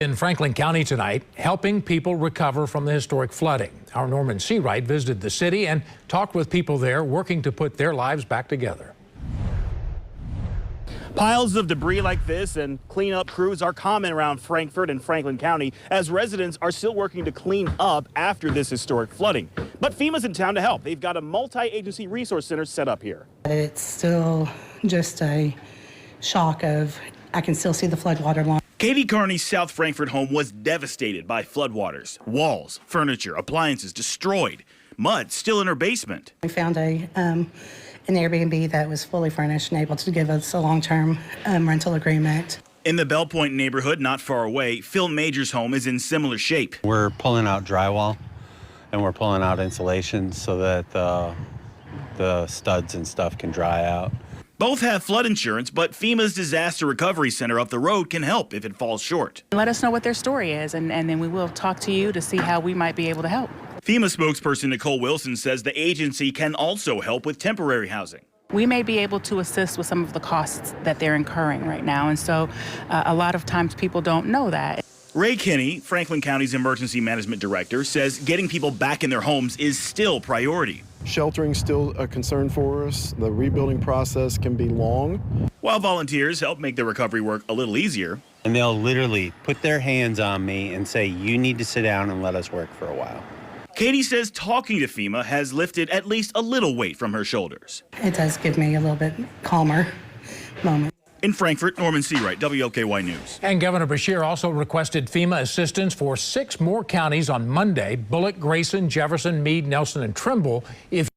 In Franklin County tonight, helping people recover from the historic flooding. Our Norman Seawright visited the city and talked with people there working to put their lives back together. Piles of debris like this and cleanup crews are common around Frankfort and Franklin County as residents are still working to clean up after this historic flooding. But FEMA's in town to help. They've got a multi-agency resource center set up here. It's still just a shock of, I can still see the floodwater line. Katie Carney's South Frankfort home was devastated by floodwaters. Walls, furniture, appliances destroyed. Mud still in her basement. We found an Airbnb that was fully furnished and able to give us a long-term rental agreement. In the Bell Point neighborhood, not far away, Phil Major's home is in similar shape. We're pulling out drywall and we're pulling out insulation so that the studs and stuff can dry out. Both have flood insurance, but FEMA's Disaster Recovery Center up the road can help if it falls short. Let us know what their story is, and then we will talk to you to see how we might be able to help. FEMA spokesperson Nicole Wilson says the agency can also help with temporary housing. We may be able to assist with some of the costs that they're incurring right now, and so a lot of times people don't know that. Ray Kinney, Franklin County's emergency management director, says getting people back in their homes is still priority. Sheltering's still a concern for us. The rebuilding process can be long. While volunteers help make the recovery work a little easier. And they'll literally put their hands on me and say, you need to sit down and let us work for a while. Katie says talking to FEMA has lifted at least a little weight from her shoulders. It does give me a little bit calmer moment. In Frankfort, Norman Seawright, WLKY News. And Governor Beshear also requested FEMA assistance for 6 more counties on Monday: Bullock, Grayson, Jefferson, Meade, Nelson, and Trimble. If